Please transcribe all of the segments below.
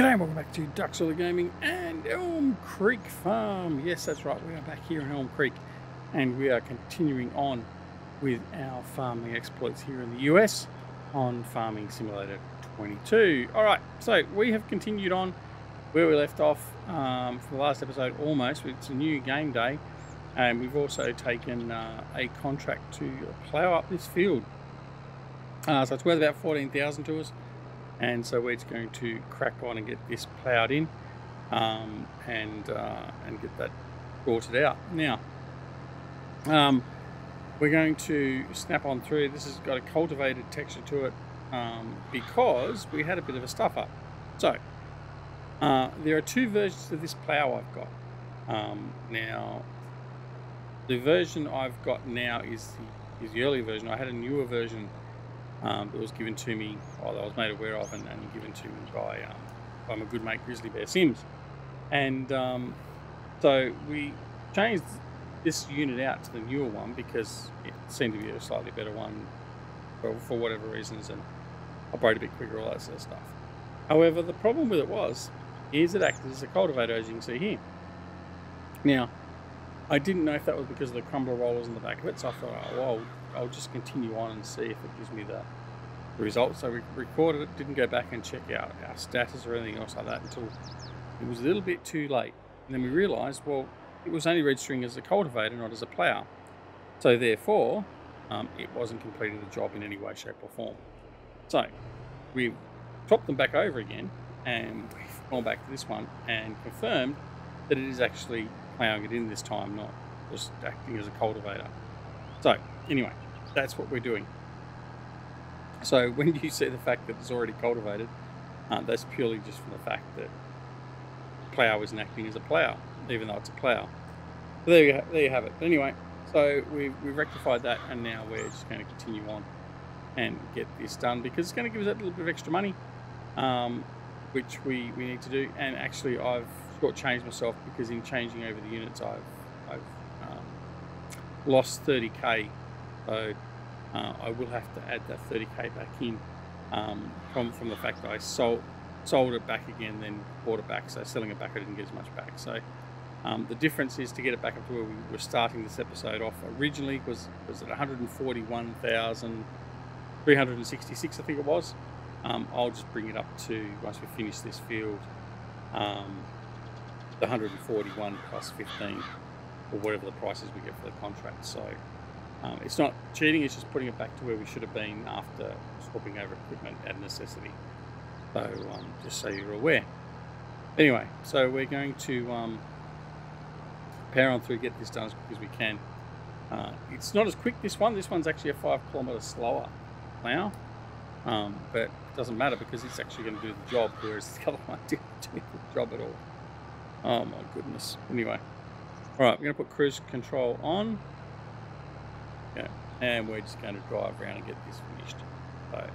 G'day and welcome back to Ducks All Gaming and Elm Creek Farm. Yes, that's right, we are back here in Elm Creek and we are continuing on with our farming exploits here in the US on Farming Simulator 22. Alright, so we have continued on where we left off for the last episode almost. It's a new game day and we've also taken a contract to plough up this field. So it's worth about 14,000 to us. And so we're just going to crack on and get this ploughed in and get that sorted out. Now, we're going to snap on through. This has got a cultivated texture to it because we had a bit of a stuff up. So, there are two versions of this plough I've got. Now, the version I've got now is the earlier version. I had a newer version that was given to me, or that I was made aware of, and given to me by my good mate Grizzly Bear Sims. And so we changed this unit out to the newer one because it seemed to be a slightly better one for whatever reasons, and operated a bit quicker, all that sort of stuff. However, the problem with it is it acted as a cultivator, as you can see here. Now, I didn't know if that was because of the crumbler rollers on the back of it, so I thought, oh, well, I'll just continue on and see if it gives me the results. So we recorded it, didn't go back and check out our status or anything else like that until it was a little bit too late. And then we realised, well, it was only registering as a cultivator, not as a plough. So therefore, it wasn't completing the job in any way, shape or form. So we've swapped them back over again and we've gone back to this one and confirmed that it is actually ploughing it in this time, not just acting as a cultivator. So anyway, that's what we're doing. So when you see the fact that it's already cultivated, that's purely just from the fact that plough isn't acting as a plough, even though it's a plough. So there you have it. But anyway, so we've rectified that, and now we're just going to continue on and get this done because it's going to give us that little bit of extra money, which we need to do. And actually, I've shortchanged myself because in changing over the units, I've lost 30k, so I will have to add that 30k back in from the fact that I sold it back again, then bought it back. So selling it back, I didn't get as much back. So the difference is to get it back up to where we were starting this episode off originally was at 141,366, I think it was. I'll just bring it up to, once we finish this field, the 141 plus 15. Or whatever the prices we get for the contract. So it's not cheating, it's just putting it back to where we should have been after swapping over equipment at necessity. So just so you're aware. Anyway, so we're going to power on through, get this done as quick as we can. It's not as quick, this one's actually a 5 kilometre slower now, but it doesn't matter because it's actually going to do the job, whereas the other one didn't do the job at all. Oh my goodness. Anyway. Alright, we're going to put cruise control on. Okay, and we're just going to drive around and get this finished. So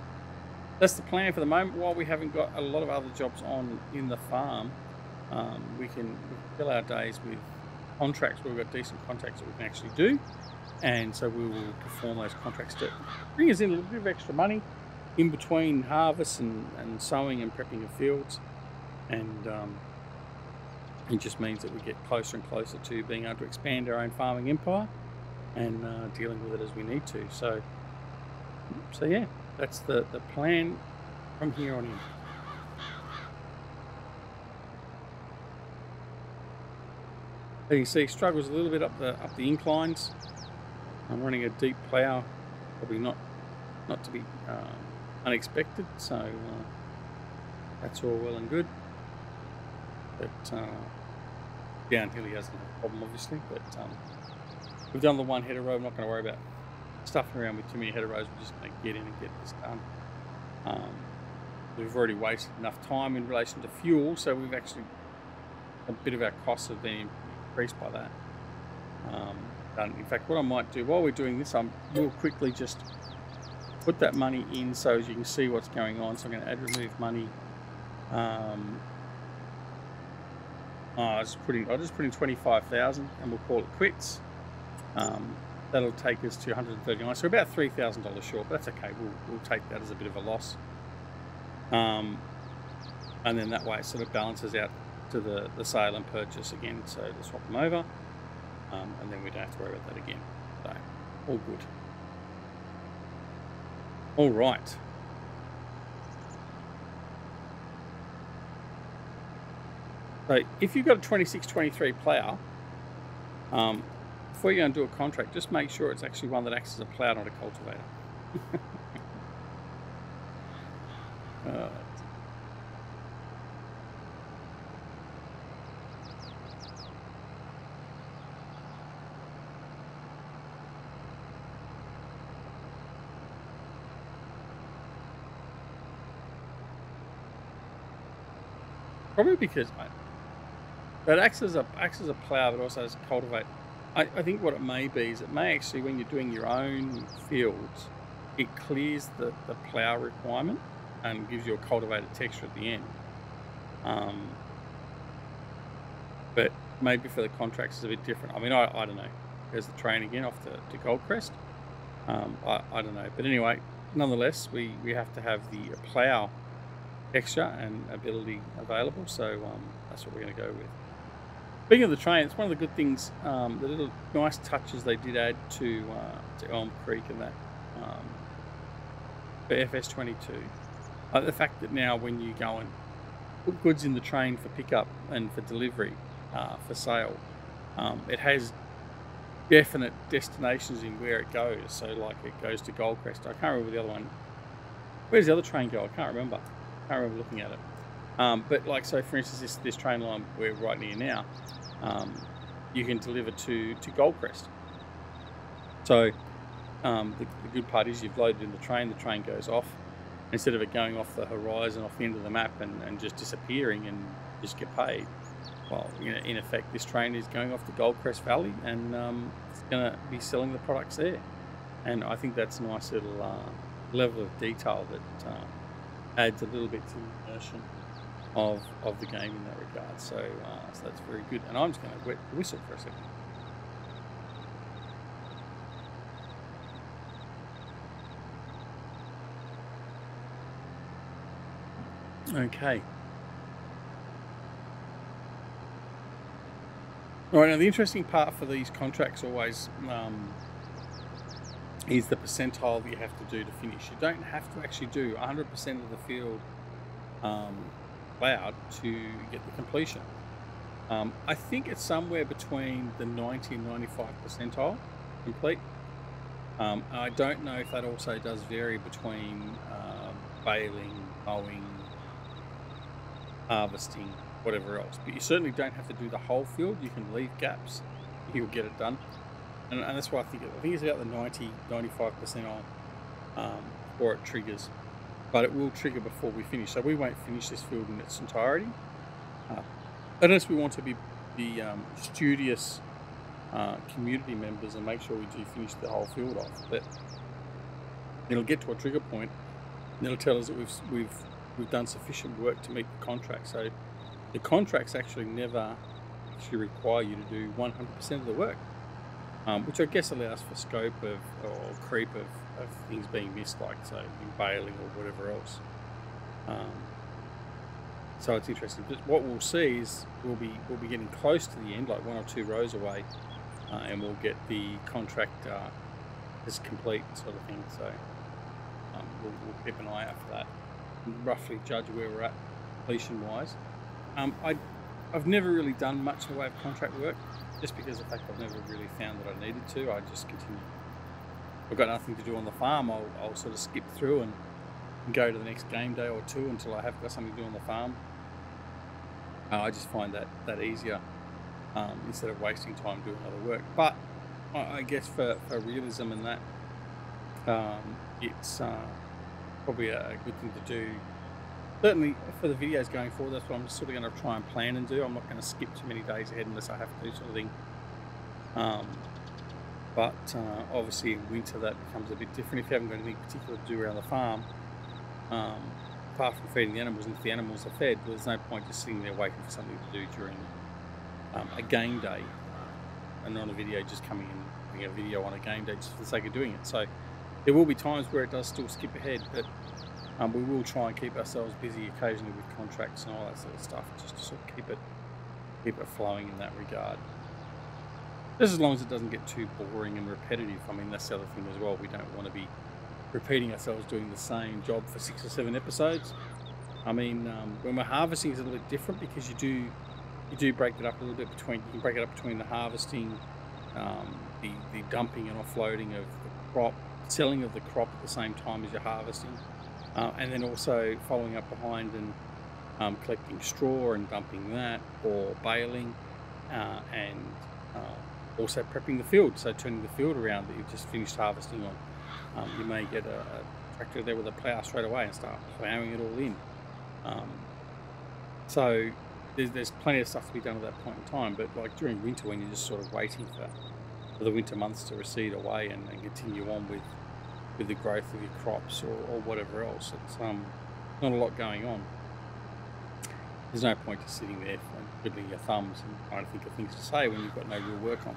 that's the plan for the moment. While we haven't got a lot of other jobs on in the farm, we can fill our days with contracts where we've got decent contracts that we can actually do. And so we will perform those contracts to bring us in a little bit of extra money in between harvests and sowing and prepping of fields. And it just means that we get closer and closer to being able to expand our own farming empire and dealing with it as we need to. So yeah, that's the plan from here on in. As you see, struggles a little bit up the inclines. I'm running a deep plough, probably not to be unexpected. So that's all well and good. But downhill he hasn't a problem, obviously. But we've done the one header road. I'm not going to worry about stuffing around with too many header roads. We're just going to get in and get this done. We've already wasted enough time in relation to fuel, so we've actually, a bit of our costs have been increased by that. In fact, what I might do while we're doing this, I will quickly just put that money in so as you can see what's going on. So I'm going to add remove money. I'll just put in 25,000 and we'll call it quits. That'll take us to 139, so about $3,000 short, but that's okay. We'll take that as a bit of a loss. and then that way it sort of balances out to the sale and purchase again. So to swap them over, and then we don't have to worry about that again. So all good. All right. So if you've got a 26-23 plough, before you go and do a contract, just make sure it's actually one that acts as a plough, not a cultivator. Probably because that acts as a plough, but also as a cultivate. I think what it may be is it may actually, when you're doing your own fields, it clears the plough requirement and gives you a cultivated texture at the end. But maybe for the contracts it's a bit different. I mean, I don't know. There's the train again off to Goldcrest. I don't know. But anyway, nonetheless, we have to have the plough texture and ability available. So that's what we're going to go with. Speaking of the train, it's one of the good things, the little nice touches they did add to Elm Creek and that for FS22. The fact that now when you go and put goods in the train for pickup and for delivery, for sale, it has definite destinations in where it goes. So like it goes to Goldcrest. I can't remember the other one. Where's the other train go? I can't remember. I can't remember looking at it. But like, so for instance, this train line we're right near now, you can deliver to Goldcrest. So the good part is you've loaded in the train goes off. Instead of it going off the horizon, off the end of the map and just disappearing and just get paid. Well, you know, in effect, this train is going off the Goldcrest Valley and it's going to be selling the products there. And I think that's a nice little level of detail that adds a little bit to the immersion of the game in that regard. So, so that's very good. And I'm just going to wet the whistle for a second. Okay. All right, now the interesting part for these contracts always is the percentile that you have to do to finish. You don't have to actually do 100% of the field plowed to get the completion. I think it's somewhere between the 90 and 95 percentile complete. I don't know if that also does vary between baling, mowing, harvesting, whatever else, but you certainly don't have to do the whole field. You can leave gaps, you'll get it done, and that's why I think it's about the 90-95% on before it triggers, but it will trigger before we finish, so we won't finish this field in its entirety unless we want to be studious community members and make sure we do finish the whole field off. But it'll get to a trigger point and it'll tell us that we've done sufficient work to meet the contract. So the contracts actually never actually require you to do 100% of the work, which I guess allows for scope of or creep of things being missed, like so in baling or whatever else. So it's interesting. But what we'll see is we'll be getting close to the end, like 1 or 2 rows away, and we'll get the contract as complete sort of thing. So we'll keep an eye out for that. Roughly judge where we're at completion wise. I've never really done much in the way of contract work, just because of the fact I've never really found that I needed to. I just continue. I've got nothing to do on the farm. I'll sort of skip through and go to the next game day or two until I have got something to do on the farm. I just find that easier instead of wasting time doing other work. But I guess for realism and that, it's probably a good thing to do. Certainly for the videos going forward, that's what I'm just sort of going to try and plan and do. I'm not going to skip too many days ahead unless I have to do sort of thing. But obviously in winter that becomes a bit different. If you haven't got anything particular to do around the farm, apart from feeding the animals, and if the animals are fed, well, there's no point just sitting there waiting for something to do during a game day, and not a video just coming in, doing a video on a game day just for the sake of doing it. So there will be times where it does still skip ahead, but We will try and keep ourselves busy occasionally with contracts and all that sort of stuff, just to sort of keep it flowing in that regard. Just as long as it doesn't get too boring and repetitive. I mean, that's the other thing as well. We don't want to be repeating ourselves doing the same job for 6 or 7 episodes. I mean, when we're harvesting, it's a little bit different because you do break it up a little bit between. You can break it up between the harvesting, the dumping and offloading of the crop, selling of the crop at the same time as you're harvesting, and then also following up behind and collecting straw and dumping that, or baling, and also prepping the field, so turning the field around that you've just finished harvesting on. You may get a tractor there with a plough straight away and start ploughing it all in. So there's plenty of stuff to be done at that point in time, but like during winter, when you're just sort of waiting for the winter months to recede away and continue on with the growth of your crops or whatever else, it's not a lot going on. There's no point just sitting there and twiddling your thumbs and trying to think of things to say when you've got no real work on.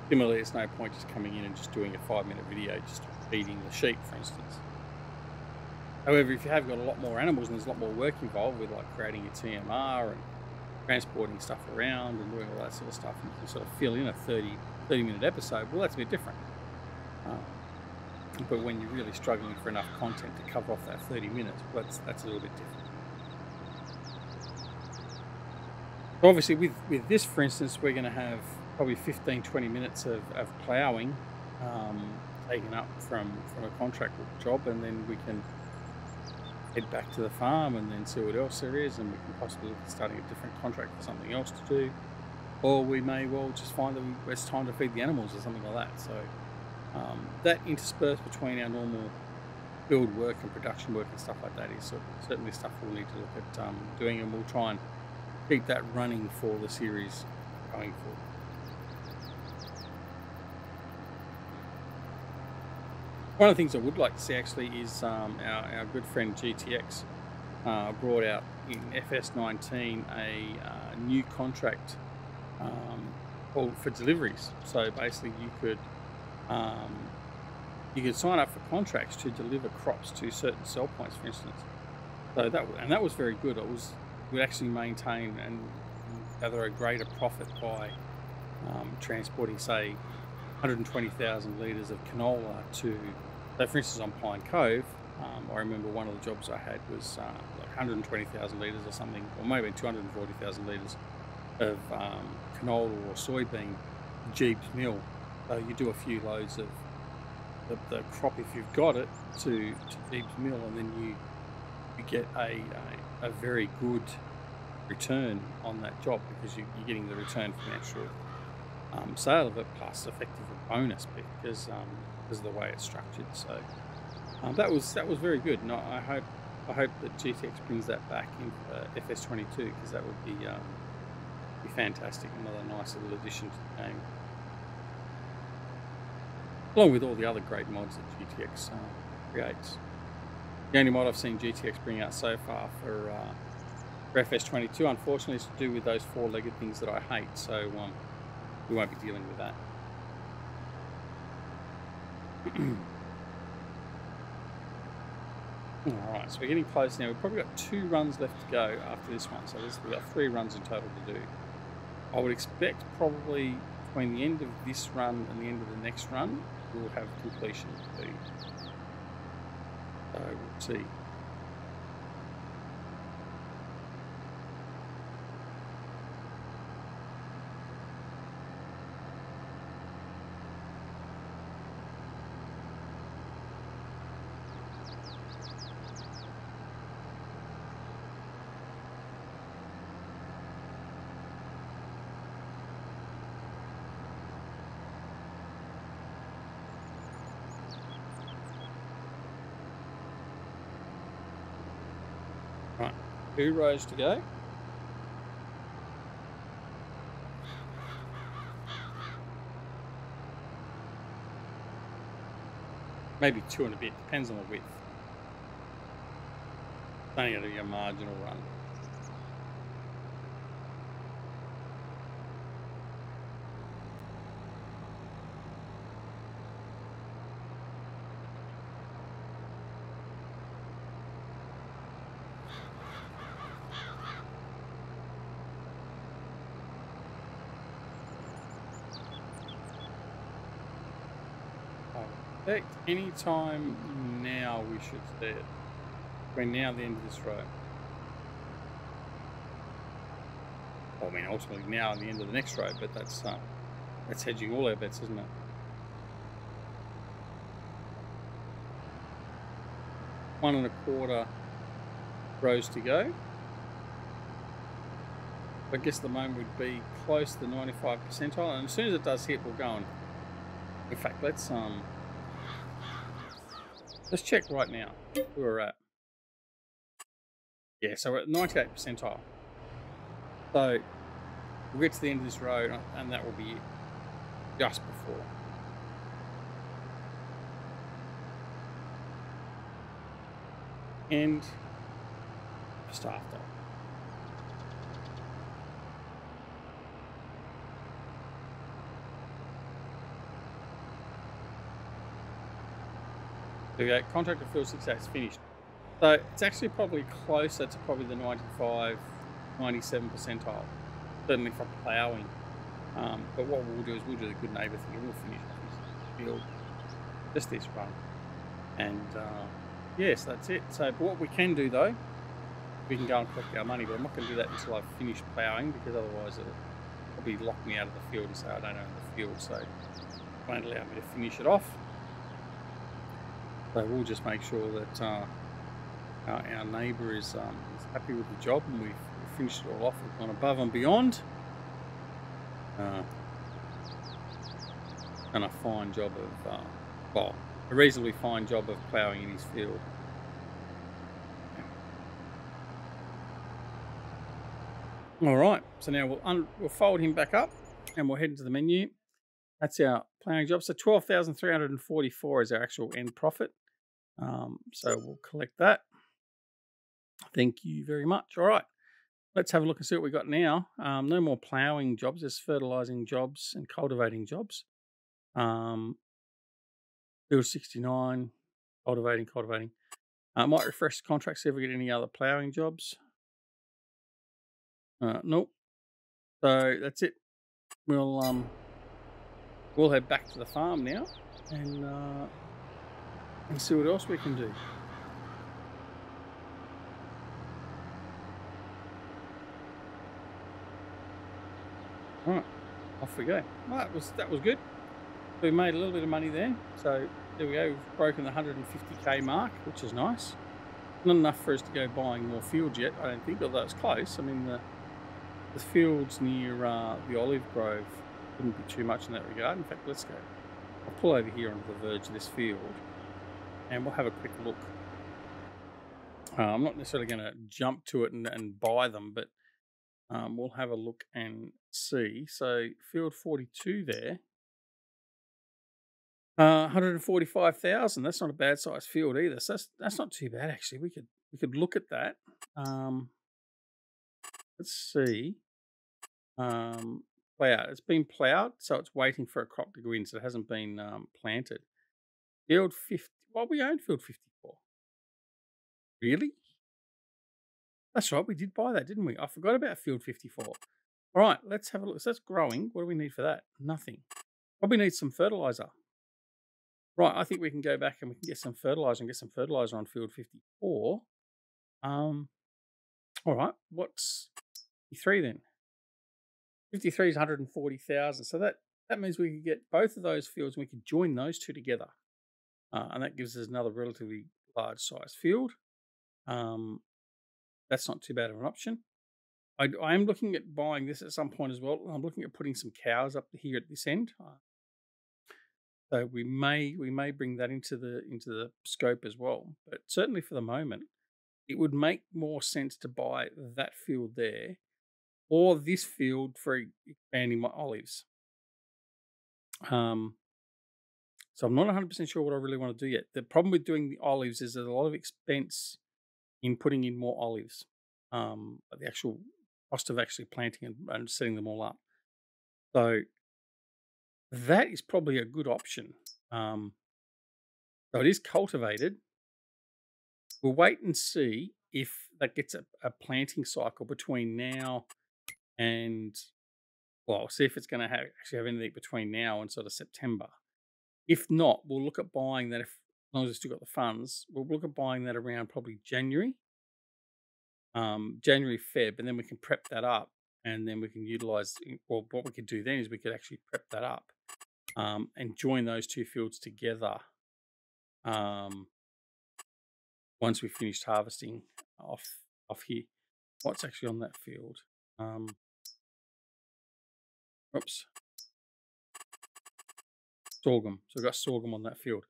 Similarly, it's no point just coming in and just doing a 5-minute video just feeding the sheep, for instance. However, if you have got a lot more animals and there's a lot more work involved with like creating your TMR and transporting stuff around and doing all that sort of stuff, and you can sort of fill in a 30-minute episode, well, that's a bit different. But when you're really struggling for enough content to cover off that 30 minutes, well, that's a little bit different. So obviously with this, for instance, we're going to have probably 15-20 minutes of ploughing taken up from a contract job, and then we can head back to the farm and then see what else there is, and we can possibly look at starting a different contract for something else to do, or we may well just find that it's time to feed the animals or something like that. So that interspersed between our normal field work and production work and stuff like that is certainly stuff we'll need to look at doing, and we'll try and keep that running for the series going forward. One of the things I would like to see actually is our good friend GTX brought out in FS19 a new contract for deliveries. So basically you could sign up for contracts to deliver crops to certain sell points, for instance. So that was very good. Would actually maintain and gather a greater profit by transporting, say, 120,000 litres of canola to, so for instance, on Pine Cove, I remember one of the jobs I had was like 120,000 litres or something, or maybe 240,000 litres of canola or soybean jeebed mill. So you do a few loads of the crop if you've got it to jeebed mill, and then you get a very good return on that job, because you're getting the return from the actual sale of it, plus effectively a bonus because of the way it's structured. So that was very good, and I hope that GTX brings that back in FS22, because that would be fantastic. Another nice little addition to the game, along with all the other great mods that GTX creates. The only mod I've seen GTX bring out so far for FS22, unfortunately, is to do with those 4-legged things that I hate, so we won't be dealing with that. Alright, so we're getting close now. We've probably got 2 runs left to go after this one, so we've got 3 runs in total to do. I would expect probably between the end of this run and the end of the next run, we'll have completion of these. So we'll see. Right, 2 rows to go. Maybe 2 and a bit, depends on the width. It's only going to be a marginal run. expect any time now we should see it. Between now and the end of this row. Well, I mean, ultimately now and the end of the next row, but that's hedging all our bets, isn't it? One and a quarter rows to go. I guess the moment would be close to the 95th percentile, and as soon as it does hit, we'll go on. In fact, let's check right now where we're at. Yeah, so we're at 98th percentile. So we'll get to the end of this row, and that will be just before. And just after. There we go, contractor field 68 is finished. So it's actually probably closer to probably the 95, 97 percentile, certainly for ploughing. But what we'll do is we'll do the good neighbour thing and we'll finish this field, just this run. And yes, that's it. So but what we can do though, we can go and collect our money, but I'm not going to do that until I've finished ploughing, because otherwise it'll probably lock me out of the field and say I don't own the field, so it won't allow me to finish it off. So we'll just make sure that our neighbour is happy with the job, and we've finished it all off. We've gone above and beyond. And a fine job of, well, a reasonably fine job of ploughing in his field. All right, so now we'll fold him back up and we'll head into the menu. That's our ploughing job. So 12,344 is our actual end profit. So we'll collect that. Thank you very much. All right, let's have a look and see what we got now. No more ploughing jobs. There's fertilizing jobs and cultivating jobs. Field 69, cultivating. Might refresh the contract, see if we get any other ploughing jobs. Nope. So that's it. We'll head back to the farm now and see what else we can do. All right, off we go. Well, that was good. We made a little bit of money there. So there we go. We've broken the 150k mark, which is nice. Not enough for us to go buying more fields yet, I don't think, although it's close. I mean, the fields near the olive grove wouldn't be too much in that regard. In fact, let's go. I'll pull over here onto the verge of this field and we'll have a quick look. I'm not necessarily going to jump to it and buy them, but we'll have a look and see. So field 42 there, 145,000. That's not a bad size field either. So that's not too bad actually. We could look at that. Let's see. Ploughed. It's been ploughed, so it's waiting for a crop to go in. So it hasn't been planted. Field 50. Well, we own field 54. Really? That's right. We did buy that, didn't we? I forgot about field 54. All right, let's have a look. So that's growing. What do we need for that? Nothing. Probably need some fertilizer. Right, I think we can go back and we can get some fertilizer on field 54. All right, what's 53 then? 53 is 140,000. So that means we could get both of those fields and we could join those two together. And that gives us another relatively large size field. That's not too bad of an option. I am looking at buying this at some point as well. I'm looking at putting some cows up here at this end. So we may bring that into the scope as well. But certainly for the moment, it would make more sense to buy that field there or this field for expanding my olives. So I'm not 100% sure what I really want to do yet. The problem with doing the olives is there's a lot of expense in putting in more olives. The actual cost of actually planting and setting them all up. So that is probably a good option. So it is cultivated. We'll wait and see if that gets a planting cycle between now and, well, see if it's going to actually have anything between now and sort of September. If not, we'll look at buying that. If as long as we've still got the funds, we'll look at buying that around probably January, Feb, and then we can prep that up, and then we can utilize. Well, what we could do then is we could actually prep that up, and join those two fields together. Once we finished harvesting off here, what's actually on that field? Oops, sorghum. So we've got sorghum on that field.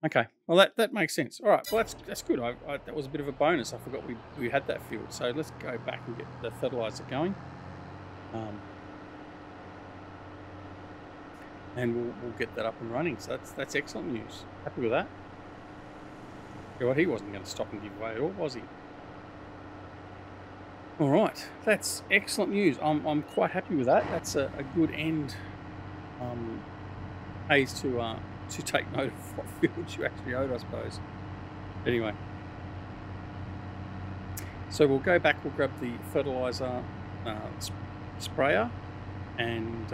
Okay, well that makes sense. All right, well that's good. That was a bit of a bonus. I forgot we had that field. So let's go back and get the fertilizer going, and we'll get that up and running. So that's excellent news. Happy with that. Yeah, well, he wasn't going to stop and give away at all, was he? All right, that's excellent news. I'm quite happy with that. That's a good end. Pays to take note of what fields you actually owed, I suppose. Anyway, so we'll go back. We'll grab the fertilizer sprayer, and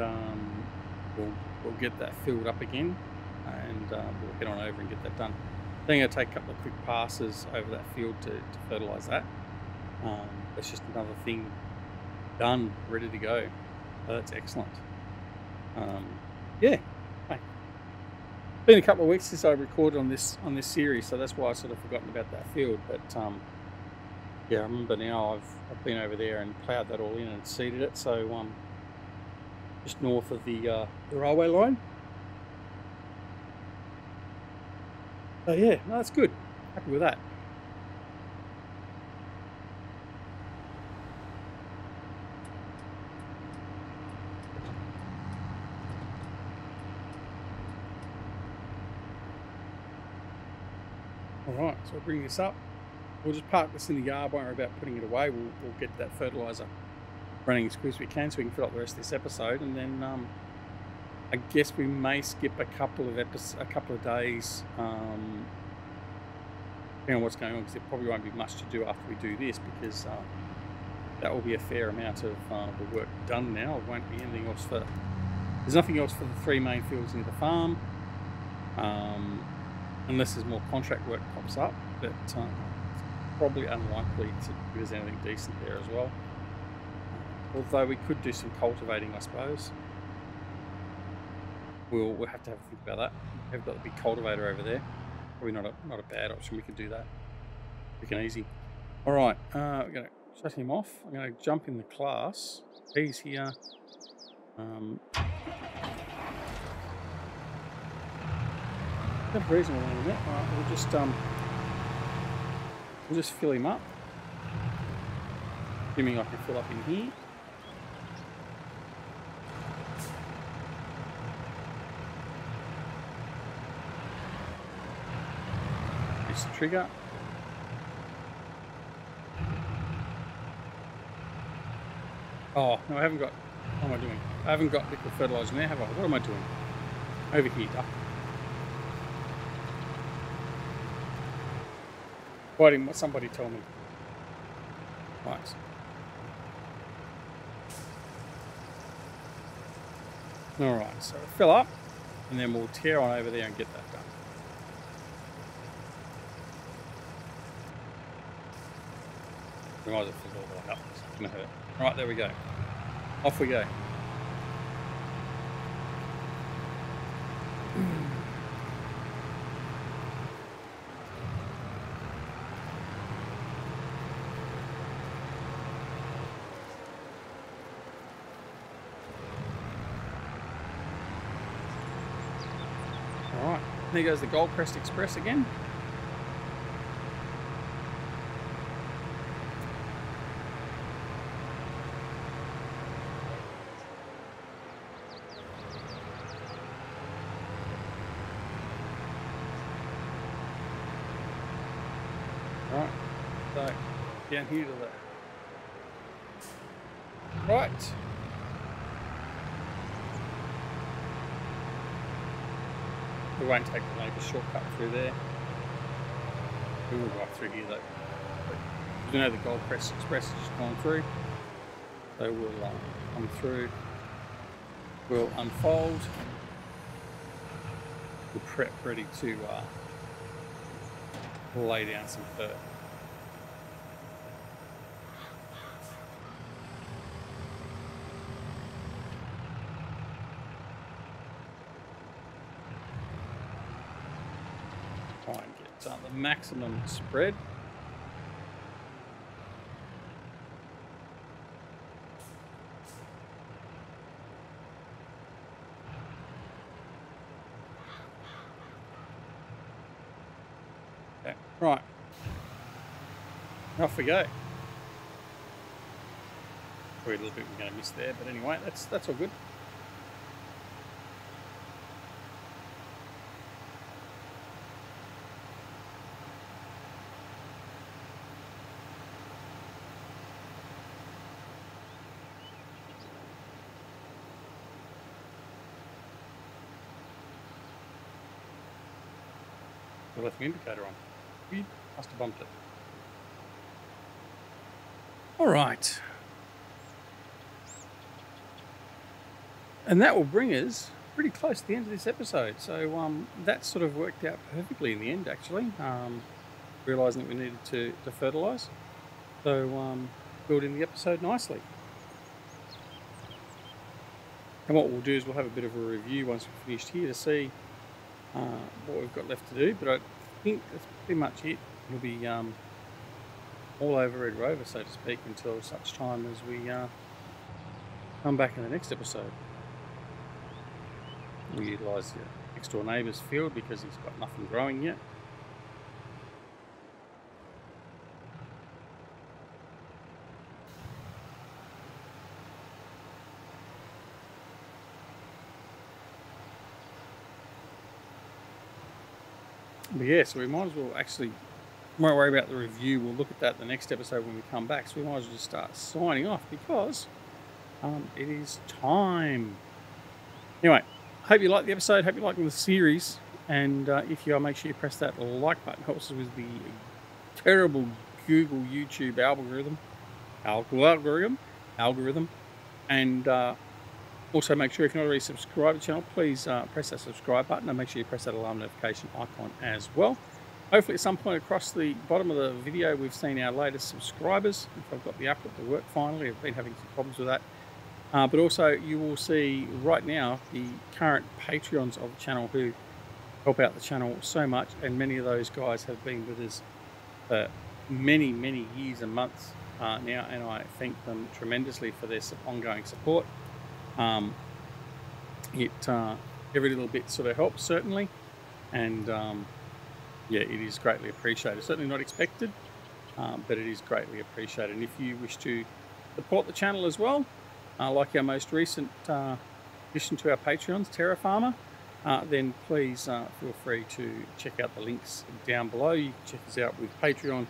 we'll get that filled up again, and we'll get on over and get that done. Then I'm going to take a couple of quick passes over that field to fertilise that. That's just another thing done, ready to go. So that's excellent. Yeah. Hey. Been a couple of weeks since I recorded on this series, so that's why I sort of forgotten about that field. But yeah, I remember now. I've been over there and ploughed that all in and seeded it. So just north of the railway line. So yeah, no, that's good. Happy with that. All right, so I'll bring this up. We'll just park this in the yard. Won't worry about putting it away. We'll get that fertilizer running as quick as we can, so we can fill up the rest of this episode, and then I guess we may skip a couple of days, depending on what's going on, because there probably won't be much to do after we do this, because that will be a fair amount of the work done now. It won't be anything else there's nothing else for the 3 main fields near the farm, unless there's more contract work pops up, but it's probably unlikely to give us anything decent there as well. Although we could do some cultivating, I suppose. We'll have to have a think about that. We've got the big cultivator over there. Probably not a bad option. We can do that quick and easy. All right, we're going to shut him off. I'm going to jump in the class. He's here. That's reasonable in a minute. All right, we'll just fill him up. Assuming I can fill up in here. Trigger. Oh, no, I haven't got... What am I doing? I haven't got liquid fertilizer in there, have I? What am I doing? Over here, duck. Why didn't somebody tell me? Right. Alright, so fill up, and then we'll tear on over there and get that done. We might as well fill it all the way up, it's not going to hurt. Right, there we go. Off we go. Alright, there goes the Goldcrest Express again. Right, so down here to the right. We won't take the Neighbour shortcut through there. We will go up through here though. You know the Goldcrest Express has just gone through. So we'll come through. We'll unfold. we're prep ready to lay down some fur. Try and get the maximum spread. Okay, right. Off we go. Probably a little bit we're going to miss there, but anyway, that's all good. I left the indicator on. We must have bumped it. All right. And that will bring us pretty close to the end of this episode. So that sort of worked out perfectly in the end, actually. Realising that we needed to fertilise. So build in the episode nicely. And what we'll do is we'll have a bit of a review once we've finished here to see what we've got left to do. But I think that's pretty much it. It'll be all over Red Rover, so to speak, until such time as we come back in the next episode. We'll utilise the next door neighbour's field because he's got nothing growing yet. But yeah, so we might as well actually, won't worry about the review, we'll look at that the next episode when we come back. So we might as well just start signing off because it is time. Anyway, hope you liked the episode, hope you're liking the series, and if you are, make sure you press that like button. Helps us with the terrible Google, YouTube algorithm, and also make sure if you're not already subscribed to the channel, please press that subscribe button and make sure you press that alarm notification icon as well. Hopefully at some point across the bottom of the video we've seen our latest subscribers. If I've got the output to work finally, I've been having some problems with that. But also you will see right now the current Patreons of the channel who help out the channel so much, and many of those guys have been with us for many, many years and months now, and I thank them tremendously for their ongoing support. Every little bit sort of helps, certainly, and yeah, it is greatly appreciated. Certainly not expected, but it is greatly appreciated. And if you wish to support the channel as well, like our most recent addition to our Patreons, Terra Farmer, then please feel free to check out the links down below. You can check us out with Patreon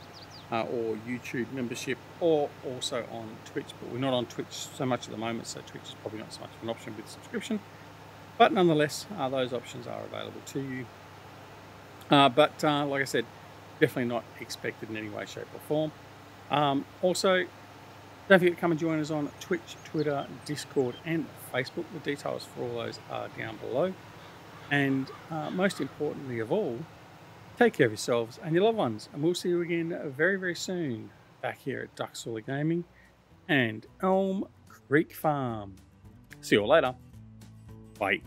or YouTube membership, or also on Twitch, but we're not on Twitch so much at the moment, so Twitch is probably not so much of an option with subscription, but nonetheless those options are available to you. But like I said, definitely not expected in any way, shape or form. Also, don't forget to come and join us on Twitch, Twitter, Discord and Facebook. The details for all those are down below. And most importantly of all, take care of yourselves and your loved ones, and we'll see you again very, very soon back here at Duxall Gaming and Elm Creek Farm. See you all later. Bye.